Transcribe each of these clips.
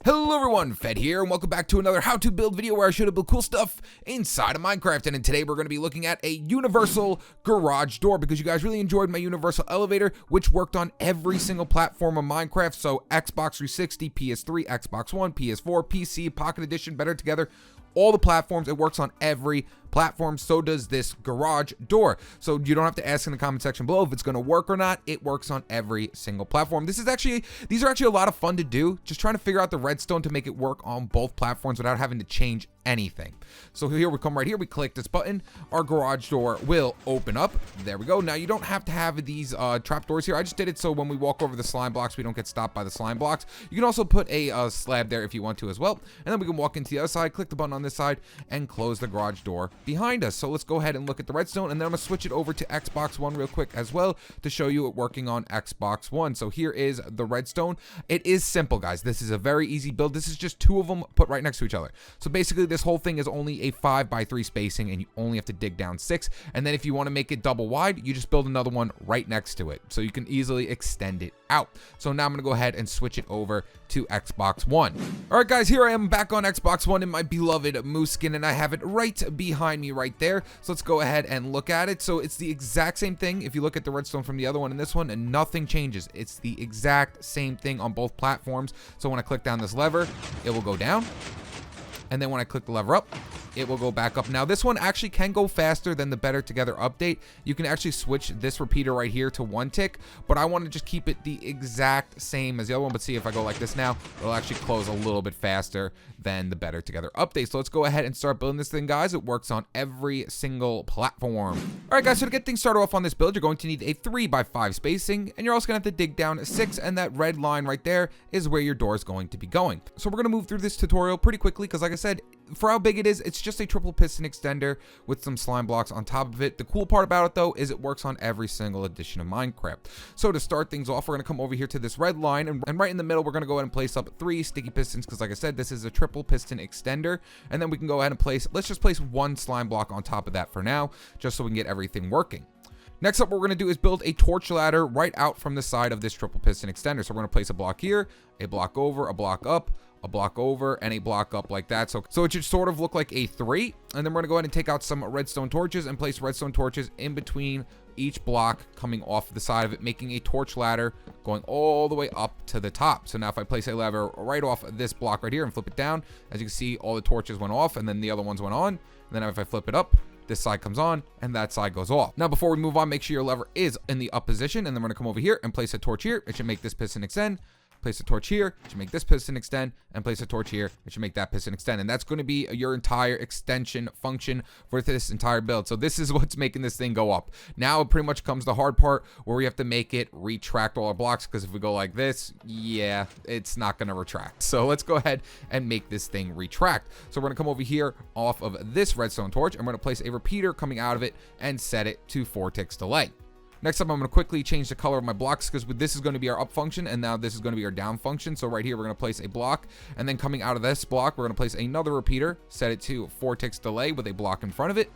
Hello everyone, Fed here, and welcome back to another how to build video where I show you build cool stuff inside of Minecraft. And today we're going to be looking at a universal garage door because you guys really enjoyed my universal elevator, which worked on every single platform of Minecraft. So Xbox 360, PS3, Xbox One, PS4, PC, Pocket Edition, Better Together, all the platforms. It works on every platform. So does this garage door. So you don't have to ask in the comment section below if it's going to work or not. It works on every single platform. These are actually a lot of fun to do. Just trying to figure out the redstone to make it work on both platforms without having to change anything. So here we come right here. We click this button. Our garage door will open up. There we go. Now you don't have to have these trapdoors here. I just did it so when we walk over the slime blocks, we don't get stopped by the slime blocks. You can also put a slab there if you want to as well. And then we can walk into the other side, click the button on this side, and close the garage door behind us. So let's go ahead and look at the redstone, and then I'm gonna switch it over to Xbox One real quick as well to show you it working on Xbox One. So here is the redstone. It is simple, guys. This is a very easy build. This is just two of them put right next to each other. So basically this whole thing is only a 5x3 spacing, and you only have to dig down 6. And then if you want to make it double wide, you just build another one right next to it, so you can easily extend it out. So now I'm gonna go ahead and switch it over to Xbox One. All right, guys, here I am back on Xbox One in my beloved moose skin, and I have it right behind me right there. So let's go ahead and look at it. So it's the exact same thing. If you look at the redstone from the other one and this one, and nothing changes. It's the exact same thing on both platforms. So when I click down this lever, it will go down. And then when I click the lever up, it will go back up. Now this one actually can go faster than the Better Together update. You can actually switch this repeater right here to 1 tick, but I want to just keep it the exact same as the other one. But see, if I go like this now, it'll actually close a little bit faster than the Better Together update. So let's go ahead and start building this thing, guys. It works on every single platform. All right, guys, so to get things started off on this build, you're going to need a 3x5 spacing, and you're also gonna have to dig down 6, and that red line right there is where your door is going to be going. So we're gonna move through this tutorial pretty quickly because, like I said, for how big it is, it's just a triple piston extender with some slime blocks on top of it. The cool part about it, though, is it works on every single edition of Minecraft. So to start things off, we're going to come over here to this red line, and right in the middle, we're going to go ahead and place up 3 sticky pistons because, like I said, this is a triple piston extender. And then we can go ahead and let's just place 1 slime block on top of that for now, just so we can get everything working. Next up, what we're going to do is build a torch ladder right out from the side of this triple piston extender. So we're going to place a block here, a block over, a block up, a block over, and a block up like that. So it should sort of look like a 3. And then we're gonna go ahead and take out some redstone torches and place redstone torches in between each block coming off the side of it, making a torch ladder going all the way up to the top. So now if I place a lever right off this block right here and flip it down, as you can see, all the torches went off and then the other ones went on. And then if I flip it up, this side comes on and that side goes off. Now, before we move on, make sure your lever is in the up position, and then we're gonna come over here and place a torch here. It should make this piston extend. Place a torch here to make this piston extend, and place a torch here, it should make that piston extend. And that's going to be your entire extension function for this entire build. So this is what's making this thing go up. Now it pretty much comes the hard part where we have to make it retract all our blocks, because if we go like this, yeah, it's not going to retract. So let's go ahead and make this thing retract. So we're going to come over here off of this redstone torch, and we're going to place a repeater coming out of it and set it to 4 ticks delay. Next up, I'm going to quickly change the color of my blocks because this is going to be our up function, and now this is going to be our down function. So right here, we're going to place a block, and then coming out of this block, we're going to place another repeater, set it to 4 ticks delay with a block in front of it.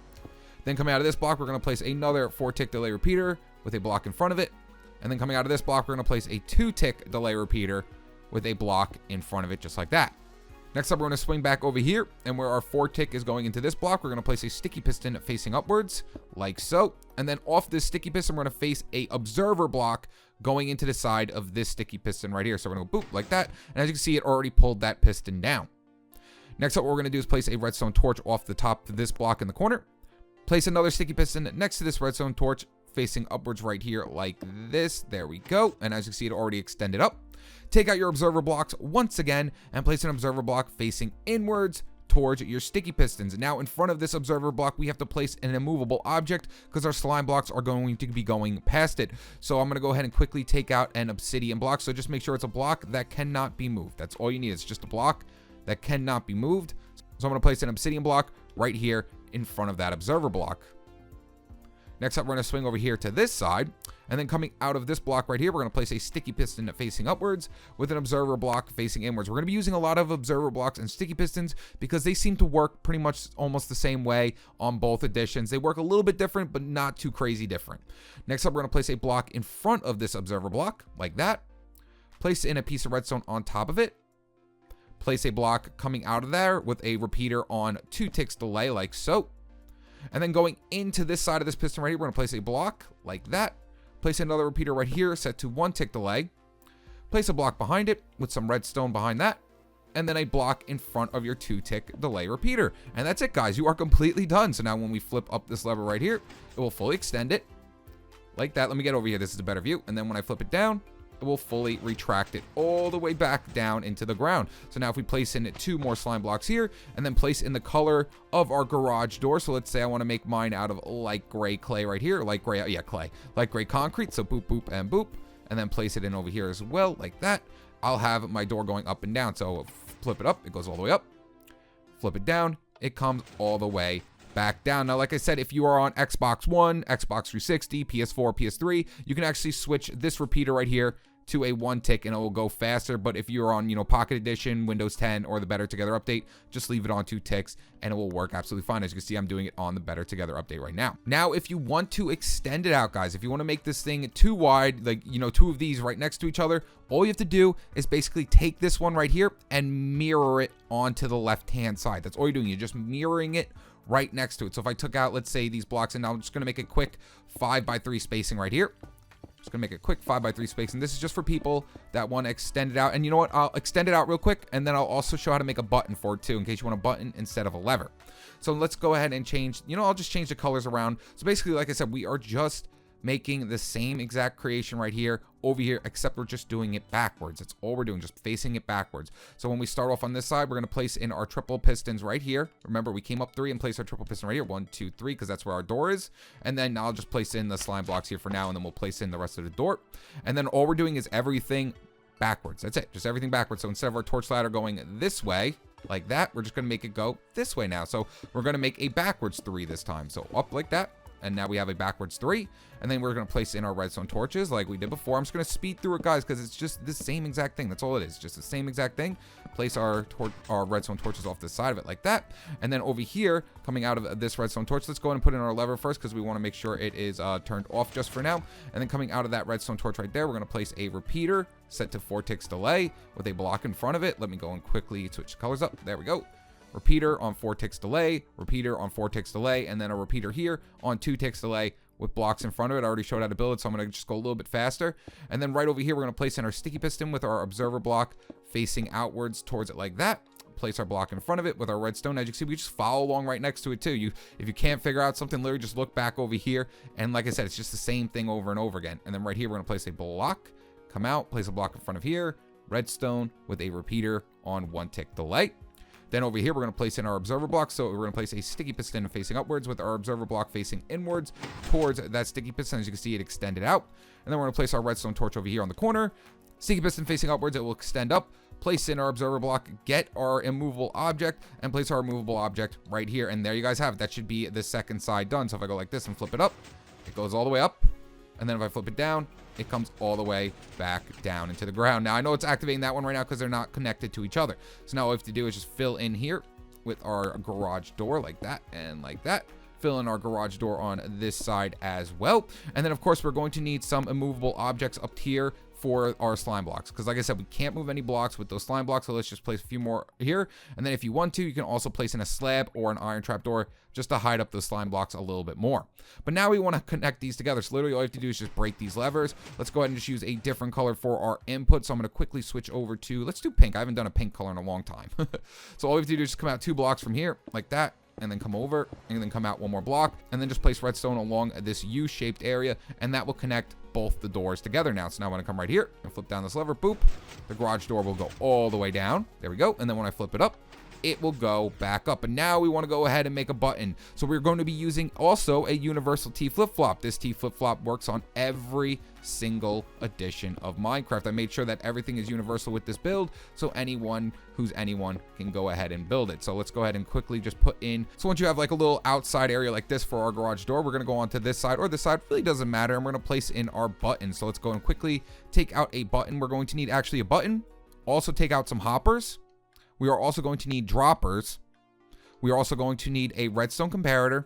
Then coming out of this block, we're going to place another 4 tick delay repeater with a block in front of it. And then coming out of this block, we're going to place a 2 tick delay repeater with a block in front of it, just like that. Next up, we're going to swing back over here, and where our 4 tick is going into this block, we're going to place a sticky piston facing upwards, like so. And then off this sticky piston, we're going to face a observer block going into the side of this sticky piston right here. So we're going to go boop like that. And as you can see, it already pulled that piston down. Next up, what we're going to do is place a redstone torch off the top of this block in the corner. Place another sticky piston next to this redstone torch facing upwards right here like this. There we go. And as you can see, it already extended up. Take out your observer blocks once again and place an observer block facing inwards towards your sticky pistons. Now in front of this observer block, we have to place an immovable object because our slime blocks are going to be going past it. So I'm going to go ahead and quickly take out an obsidian block. So just make sure it's a block that cannot be moved. That's all you need. It's just a block that cannot be moved. So I'm going to place an obsidian block right here in front of that observer block. Next up, we're going to swing over here to this side, and then coming out of this block right here, we're going to place a sticky piston facing upwards with an observer block facing inwards. We're going to be using a lot of observer blocks and sticky pistons because they seem to work pretty much almost the same way on both editions. They work a little bit different, but not too crazy different. Next up, we're going to place a block in front of this observer block like that. Place in a piece of redstone on top of it. place a block coming out of there with a repeater on 2 ticks delay, like so. And then going into this side of this piston right here, we're going to place a block like that. Place another repeater right here, set to 1 tick delay. Place a block behind it with some redstone behind that. And then a block in front of your 2 tick delay repeater. And that's it, guys. You are completely done. So now when we flip up this lever right here, it will fully extend it like that. Let me get over here. This is a better view. And then when I flip it down, it will fully retract it all the way back down into the ground. So now if we place in 2 more slime blocks here and then place in the color of our garage door. So let's say I want to make mine out of light gray clay right here. Light gray, yeah, clay. Light gray concrete. So boop, boop, and boop. And then place it in over here as well, like that. I'll have my door going up and down. So flip it up, it goes all the way up. Flip it down, it comes all the way back down. Now, like I said, if you are on Xbox One, Xbox 360, PS4, PS3, you can actually switch this repeater right here to a 1 tick and it will go faster. But if you're on, Pocket Edition, Windows 10, or the Better Together update, just leave it on 2 ticks and it will work absolutely fine. As you can see, I'm doing it on the Better Together update right now. Now, if you want to extend it out, guys, if you want to make this thing too wide, like, 2 of these right next to each other, all you have to do is basically take this one right here and mirror it onto the left-hand side. That's all you're doing. You're just mirroring it right next to it. So if I took out, let's say, these blocks, and now I'm just going to make a quick 5x3 spacing right here. Just gonna make a quick 5x3 space, and this is just for people that want to extend it out. And you know what? I'll extend it out real quick, and then I'll also show how to make a button for it too, in case you want a button instead of a lever. So let's go ahead and change, I'll just change the colors around. So basically, like I said, we are just making the same exact creation right here over here, except we're just doing it backwards. That's all we're doing, just facing it backwards. So when we start off on this side, we're going to place in our triple pistons right here. Remember, we came up 3 and placed our triple piston right here. 1, 2, 3, because that's where our door is. And then I'll just place in the slime blocks here for now, and then we'll place in the rest of the door. And then all we're doing is everything backwards. That's it, just everything backwards. So instead of our torch ladder going this way like that, we're just going to make it go this way now. So we're going to make a backwards 3 this time. So up like that. And now we have a backwards 3. And then we're going to place in our redstone torches like we did before. I'm just going to speed through it, guys, because it's just the same exact thing. That's all it is. Just the same exact thing. Place our redstone torches off the side of it like that. And then over here, coming out of this redstone torch, let's go ahead and put in our lever first, because we want to make sure it is turned off just for now. And then coming out of that redstone torch right there, we're going to place a repeater set to 4 ticks delay with a block in front of it. Let me go and quickly switch the colors up. There we go. Repeater on 4 ticks delay, repeater on 4 ticks delay, and then a repeater here on 2 ticks delay with blocks in front of it. I already showed how to build it, so I'm going to just go a little bit faster. And then right over here, we're going to place in our sticky piston with our observer block facing outwards towards it like that. Place our block in front of it with our redstone. As you can see, we just follow along right next to it too. If you can't figure out something, literally just look back over here. And like I said, it's just the same thing over and over again. And then right here, we're going to place a block, come out, place a block in front of here, redstone with a repeater on 1 tick delay. Then over here, we're going to place in our observer block. So we're going to place a sticky piston facing upwards with our observer block facing inwards towards that sticky piston. As you can see, it extended out. And then we're going to place our redstone torch over here on the corner. Sticky piston facing upwards, it will extend up. Place in our observer block, get our immovable object, and place our immovable object right here. And there you guys have it. That should be the second side done. So if I go like this and flip it up, it goes all the way up. And then if I flip it down, it comes all the way back down into the ground. Now, I know it's activating that one right now because they're not connected to each other. So now all we have to do is just fill in here with our garage door like that and like that. Fill in our garage door on this side as well. And then, of course, we're going to need some immovable objects up here for our slime blocks, because like I said, we can't move any blocks with those slime blocks, so let's just place a few more here. And then if you want to, you can also place in a slab or an iron trapdoor just to hide up those slime blocks a little bit more. But now we want to connect these together, so literally all you have to do is just break these levers. Let's go ahead and just use a different color for our input. So I'm going to quickly switch over to, let's do pink. I haven't done a pink color in a long time. So all we have to do is just come out 2 blocks from here like that, and then come over and then come out 1 more block, and then just place redstone along this U-shaped area, and that will connect both the doors together now. So now when I come right here and flip down this lever, boop, the garage door will go all the way down. There we go. And then when I flip it up, it will go back up. And now we want to go ahead and make a button. So we're going to be using also a universal T flip-flop. This T flip-flop works on every single edition of Minecraft. I made sure that everything is universal with this build, so anyone who's anyone can go ahead and build it. So let's go ahead and quickly just put in, so once you have like a little outside area like this for our garage door, we're going to go on to this side or this side, really doesn't matter, and we're going to place in our button. So let's go and quickly take out a button. We're going to need actually a button, also take out some hoppers. We are also going to need droppers. We are also going to need a redstone comparator,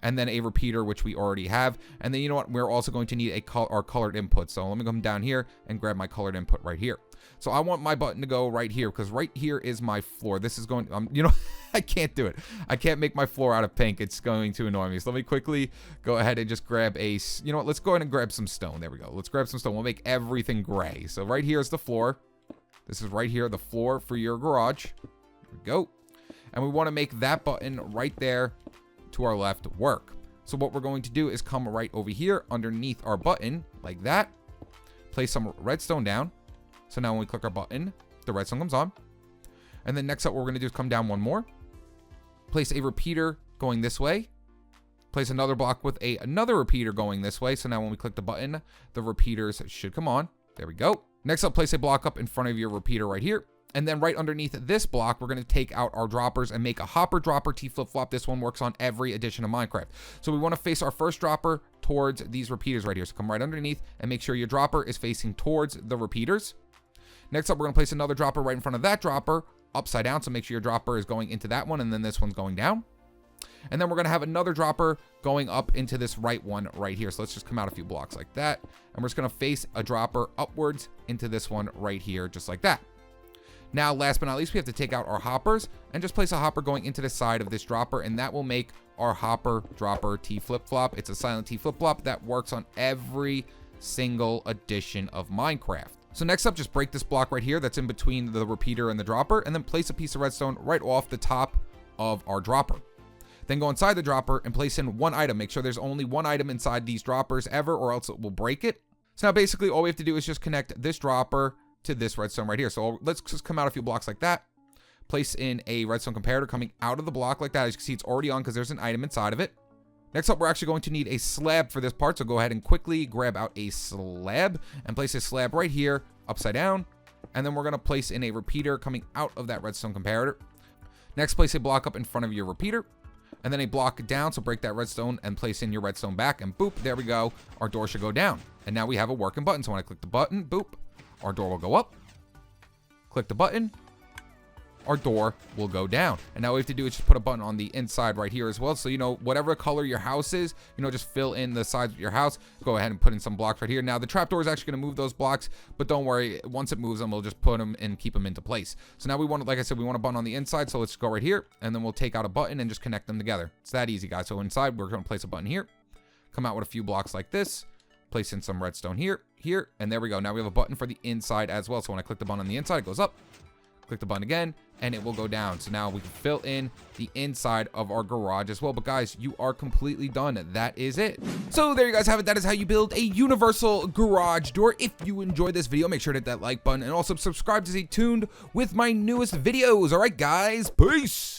and then a repeater, which we already have. And then you know what? We're also going to need our colored input. So let me come down here and grab my colored input right here. So I want my button to go right here because right here is my floor. This is going, you know, I can't do it. I can't make my floor out of pink. It's going to annoy me. So let me quickly go ahead and just grab a, you know what, let's go ahead and grab some stone. There we go. Let's grab some stone. We'll make everything gray. So right here is the floor. This is right here, the floor for your garage. There we go. And we want to make that button right there to our left work. So what we're going to do is come right over here underneath our button like that. Place some redstone down. So now when we click our button, the redstone comes on. And then next up, what we're going to do is come down one more. Place a repeater going this way. Place another block with another repeater going this way. So now when we click the button, the repeaters should come on. There we go. Next up, place a block up in front of your repeater right here. And then right underneath this block, we're going to take out our droppers and make a hopper dropper T flip-flop. This one works on every edition of Minecraft. So we want to face our first dropper towards these repeaters right here. So come right underneath and make sure your dropper is facing towards the repeaters. Next up, we're going to place another dropper right in front of that dropper upside down. So make sure your dropper is going into that one and then this one's going down. And then we're going to have another dropper going up into this right one right here. So let's just come out a few blocks like that. And we're just going to face a dropper upwards into this one right here, just like that. Now, last but not least, we have to take out our hoppers and just place a hopper going into the side of this dropper, and that will make our hopper dropper T flip-flop. It's a silent T flip-flop that works on every single edition of Minecraft. So next up, just break this block right here that's in between the repeater and the dropper, and then place a piece of redstone right off the top of our dropper. Then go inside the dropper and place in one item. Make sure there's only one item inside these droppers ever, or else it will break it. So now basically all we have to do is just connect this dropper to this redstone right here. So let's just come out a few blocks like that. Place in a redstone comparator coming out of the block like that. As you can see, it's already on because there's an item inside of it. Next up, we're actually going to need a slab for this part. So go ahead and quickly grab out a slab and place a slab right here upside down. And then we're going to place in a repeater coming out of that redstone comparator. Next, place a block up in front of your repeater. And then a block down, so break that redstone and place in your redstone back. And boop, there we go. Our door should go down. And now we have a working button. So when I click the button, boop, our door will go up. Click the button, our door will go down. And now what we have to do is just put a button on the inside right here as well. So, you know, whatever color your house is, you know, just fill in the sides of your house. Go ahead and put in some blocks right here. Now, the trapdoor is actually going to move those blocks, but don't worry. Once it moves them, we'll just put them and keep them into place. So now we want, like I said, we want a button on the inside. So let's go right here, and then we'll take out a button and just connect them together. It's that easy, guys. So inside, we're going to place a button here, come out with a few blocks like this. Place in some redstone here, and there we go. Now we have a button for the inside as well. So when I click the button on the inside, it goes up. Click the button again, and it will go down. So now we can fill in the inside of our garage as well. But guys, you are completely done. That is it. So there you guys have it. That is how you build a universal garage door. If you enjoyed this video, make sure to hit that like button and also subscribe to stay tuned with my newest videos. All right, guys, peace.